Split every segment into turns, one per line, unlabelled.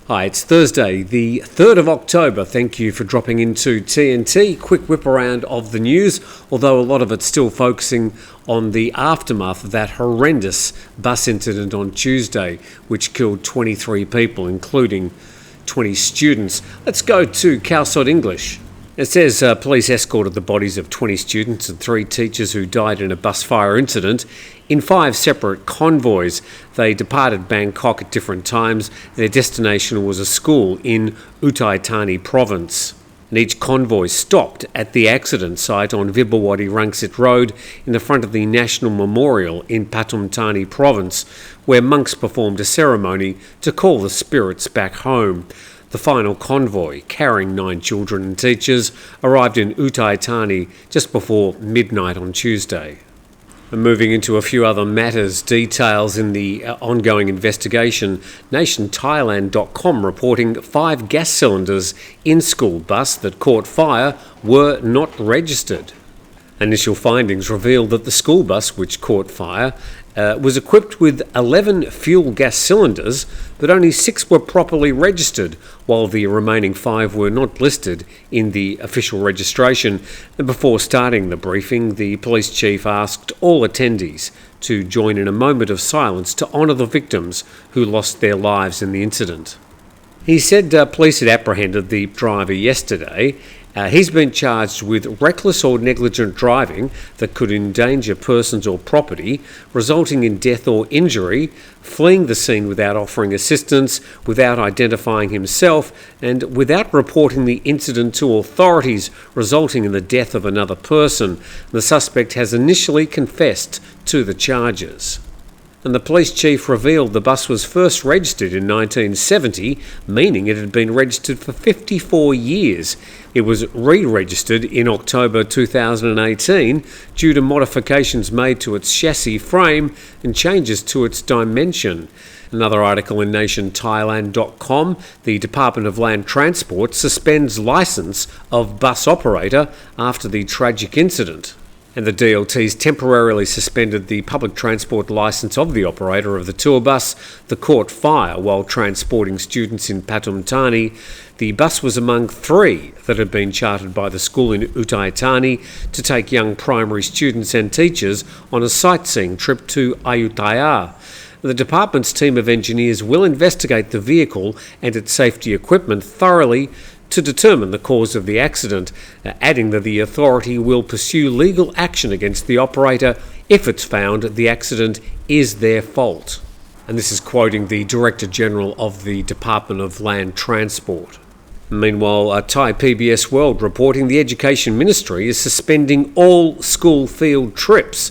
Hi, it's Thursday, the 3rd of October. Thank you for dropping into TNT. Quick whip around of the news, although a lot of it's still focusing on the aftermath of that horrendous bus incident on Tuesday, which killed 23 people, including 20 students. Let's go to Calsod English. It says police escorted the bodies of 20 students and 3 teachers who died in a bus fire incident in 5 separate convoys. They departed Bangkok at different times. Their destination was a school in Uthai Thani province. And each convoy stopped at the accident site on Vibhawadi Rangsit Road in the front of the National Memorial in Pathum Thani province, where monks performed a ceremony to call the spirits back home. The final convoy, carrying 9 children and teachers, arrived in Uthai Thani just before midnight on Tuesday. And moving into a few other matters, details in the ongoing investigation, nationthailand.com reporting 5 gas cylinders in school bus that caught fire were not registered. Initial findings revealed that the school bus, which caught fire, was equipped with 11 fuel gas cylinders, but only 6 were properly registered, while the remaining 5 were not listed in the official registration. And before starting the briefing, the police chief asked all attendees to join in a moment of silence to honour the victims who lost their lives in the incident. He said police had apprehended the driver yesterday. He's been charged with reckless or negligent driving that could endanger persons or property, resulting in death or injury, fleeing the scene without offering assistance, without identifying himself, and without reporting the incident to authorities, resulting in the death of another person. The suspect has initially confessed to the charges. And the police chief revealed the bus was first registered in 1970, meaning it had been registered for 54 years. It was re-registered in October 2018 due to modifications made to its chassis frame and changes to its dimension. Another article in nationthailand.com, the Department of Land Transport suspends licence of bus operator after the tragic incident. And the DLT's temporarily suspended the public transport licence of the operator of the tour bus that caught fire while transporting students in Pathum Thani. The bus was among 3 that had been chartered by the school in Uthai Thani to take young primary students and teachers on a sightseeing trip to Ayutthaya. The department's team of engineers will investigate the vehicle and its safety equipment thoroughly to determine the cause of the accident, adding that the authority will pursue legal action against the operator if it's found the accident is their fault. And this is quoting the Director General of the Department of Land Transport. Meanwhile, Thai PBS World reporting the Education Ministry is suspending all school field trips.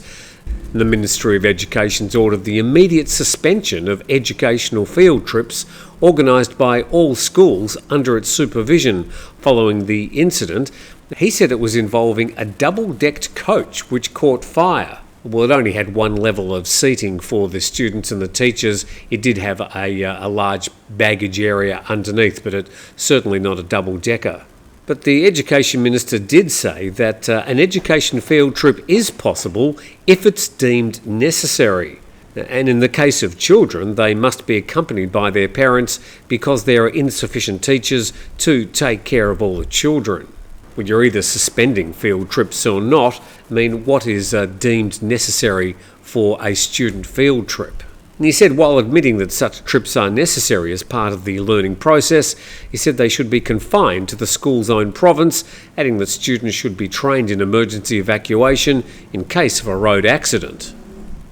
The Ministry of Education's ordered the immediate suspension of educational field trips organised by all schools under its supervision following the incident. He said it was involving a double-decked coach which caught fire. Well, it only had 1 level of seating for the students and the teachers. It did have a large baggage area underneath, but it's certainly not a double-decker. But the Education Minister did say that an education field trip is possible if it's deemed necessary. And in the case of children, they must be accompanied by their parents because there are insufficient teachers to take care of all the children. When you're either suspending field trips or not, what is deemed necessary for a student field trip? And he said while admitting that such trips are necessary as part of the learning process, he said they should be confined to the school's own province, adding that students should be trained in emergency evacuation in case of a road accident.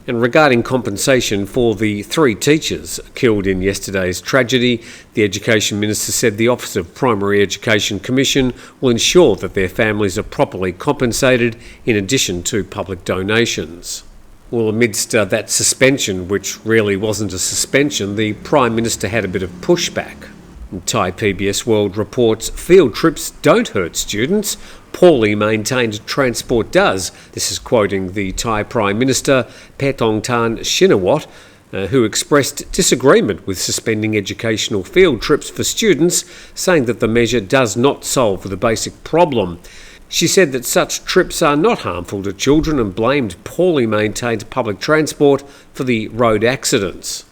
And regarding compensation for the 3 teachers killed in yesterday's tragedy, the Education Minister said the Office of Primary Education Commission will ensure that their families are properly compensated in addition to public donations. Well, amidst that suspension, which really wasn't a suspension, the Prime Minister had a bit of pushback. Thai PBS World reports field trips don't hurt students, poorly maintained transport does. This is quoting the Thai Prime Minister Paetongtarn Shinawatra, who expressed disagreement with suspending educational field trips for students, saying that the measure does not solve the basic problem. She said that such trips are not harmful to children and blamed poorly maintained public transport for the road accidents.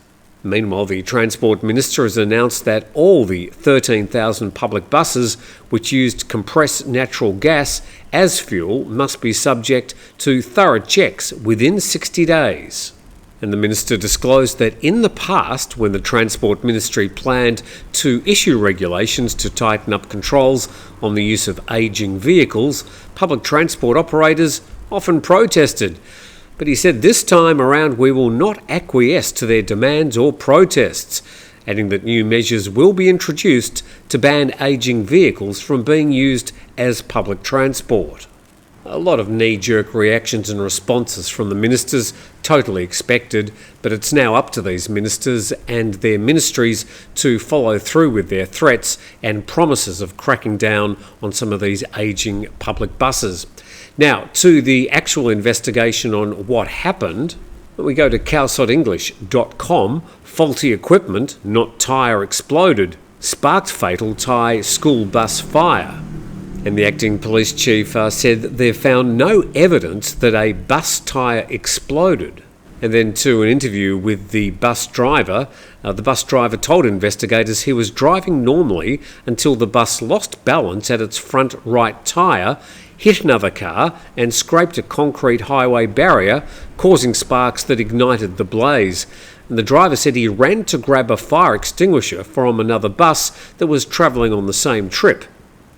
Meanwhile, the Transport Minister has announced that all the 13,000 public buses which used compressed natural gas as fuel must be subject to thorough checks within 60 days. And the Minister disclosed that in the past, when the Transport Ministry planned to issue regulations to tighten up controls on the use of ageing vehicles, public transport operators often protested. But he said this time around we will not acquiesce to their demands or protests, adding that new measures will be introduced to ban ageing vehicles from being used as public transport. A lot of knee-jerk reactions and responses from the ministers, totally expected, but it's now up to these ministers and their ministries to follow through with their threats and promises of cracking down on some of these ageing public buses. Now, to the actual investigation on what happened, we go to cowsodenglish.com. Faulty equipment, not tyre exploded, sparked fatal Thai school bus fire. And the acting police chief said they've found no evidence that a bus tyre exploded. And then to an interview with the bus driver told investigators he was driving normally until the bus lost balance at its front right tyre, hit another car and scraped a concrete highway barrier, causing sparks that ignited the blaze. And the driver said he ran to grab a fire extinguisher from another bus that was travelling on the same trip.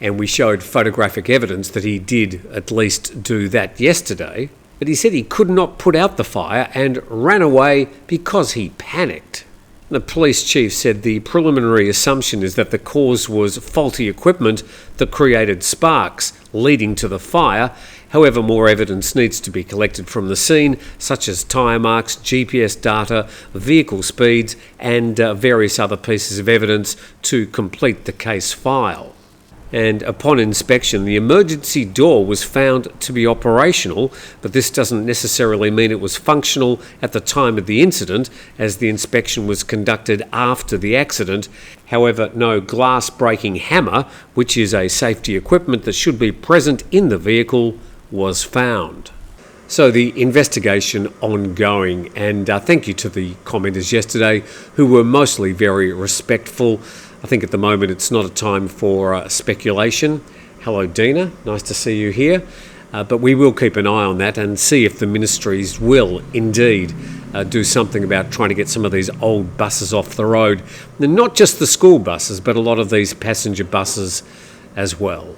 And we showed photographic evidence that he did at least do that yesterday. But he said he could not put out the fire and ran away because he panicked. The police chief said the preliminary assumption is that the cause was faulty equipment that created sparks, leading to the fire. However, more evidence needs to be collected from the scene, such as tyre marks, GPS data, vehicle speeds, and various other pieces of evidence to complete the case file. And upon inspection, the emergency door was found to be operational, but this doesn't necessarily mean it was functional at the time of the incident, as the inspection was conducted after the accident. However, no glass-breaking hammer, which is a safety equipment that should be present in the vehicle, was found. So the investigation ongoing, and thank you to the commenters yesterday who were mostly very respectful. I think at the moment it's not a time for speculation. Hello Dina, nice to see you here. But we will keep an eye on that and see if the ministries will indeed do something about trying to get some of these old buses off the road. And not just the school buses, but a lot of these passenger buses as well.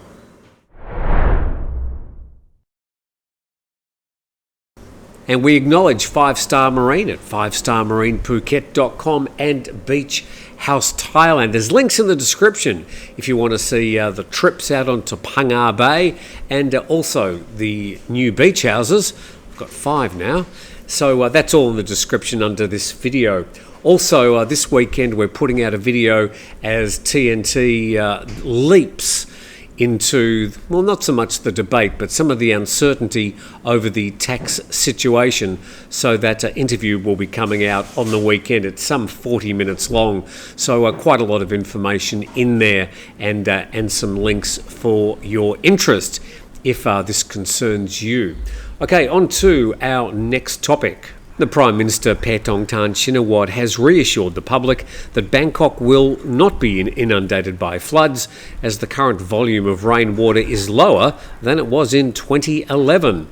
And we acknowledge 5-Star Marine at 5starmarinephuket.com and Beach House Thailand. There's links in the description if you want to see the trips out onto Phang Bay and also the new beach houses. We've got 5 now. So that's all in the description under this video. Also, this weekend we're putting out a video as TNT leaps into, well, not so much the debate, but some of the uncertainty over the tax situation. So that interview will be coming out on the weekend. It's some 40 minutes long, so quite a lot of information in there and some links for your interest if this concerns you. Okay, on to our next topic. The Prime Minister Paetongtarn Shinawatra has reassured the public that Bangkok will not be inundated by floods, as the current volume of rainwater is lower than it was in 2011.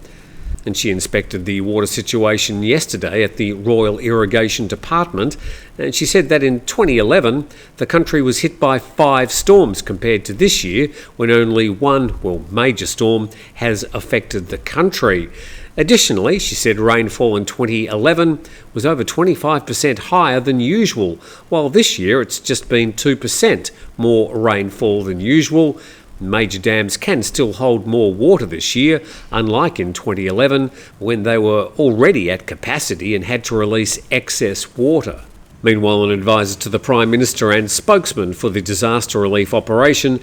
And she inspected the water situation yesterday at the Royal Irrigation Department, and she said that in 2011 the country was hit by 5 storms compared to this year, when only one, major storm has affected the country. Additionally, she said rainfall in 2011 was over 25% higher than usual, while this year it's just been 2% more rainfall than usual. Major dams can still hold more water this year, unlike in 2011 when they were already at capacity and had to release excess water. Meanwhile, an advisor to the Prime Minister and spokesman for the disaster relief operation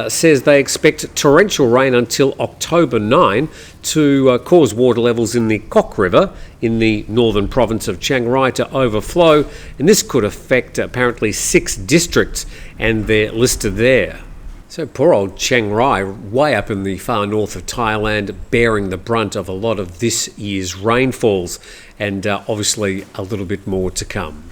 says they expect torrential rain until October 9 to cause water levels in the Kok River in the northern province of Chiang Rai to overflow, and this could affect apparently 6 districts, and they're listed there. So poor old Chiang Rai, way up in the far north of Thailand, bearing the brunt of a lot of this year's rainfalls, and obviously a little bit more to come.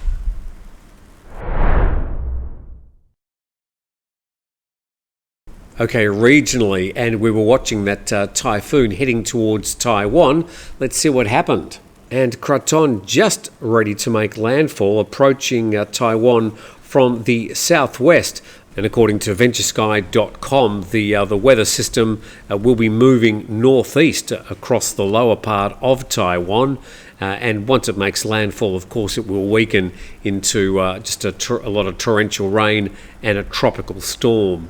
Okay, regionally, and we were watching that typhoon heading towards Taiwan. Let's see what happened. And Krathon just ready to make landfall, approaching Taiwan from the southwest. And according to VentureSky.com, the weather system will be moving northeast across the lower part of Taiwan. And once it makes landfall, of course, it will weaken into just a lot of torrential rain and a tropical storm.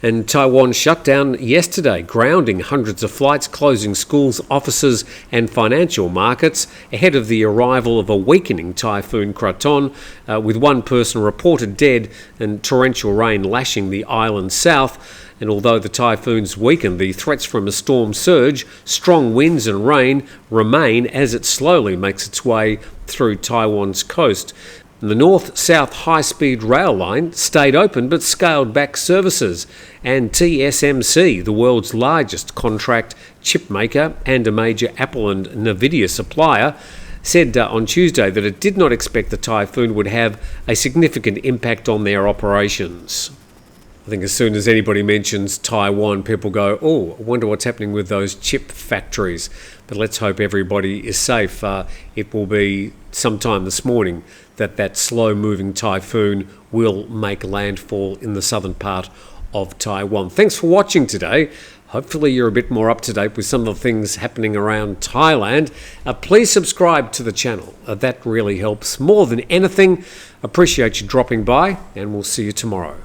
And Taiwan shut down yesterday, grounding hundreds of flights, closing schools, offices and financial markets ahead of the arrival of a weakening Typhoon Krathon, with one person reported dead and torrential rain lashing the island south. And although the typhoon's weakened, the threats from a storm surge, strong winds and rain remain as it slowly makes its way through Taiwan's coast. The north-south high-speed rail line stayed open but scaled back services, and TSMC, the world's largest contract chip maker and a major Apple and Nvidia supplier, said on Tuesday that it did not expect the typhoon would have a significant impact on their operations. I think as soon as anybody mentions Taiwan, people go, oh, I wonder what's happening with those chip factories. But let's hope everybody is safe. It will be sometime this morning that slow-moving typhoon will make landfall in the southern part of Taiwan. Thanks for watching today. Hopefully you're a bit more up to date with some of the things happening around Thailand. Please subscribe to the channel. That really helps more than anything. Appreciate you dropping by, and we'll see you tomorrow.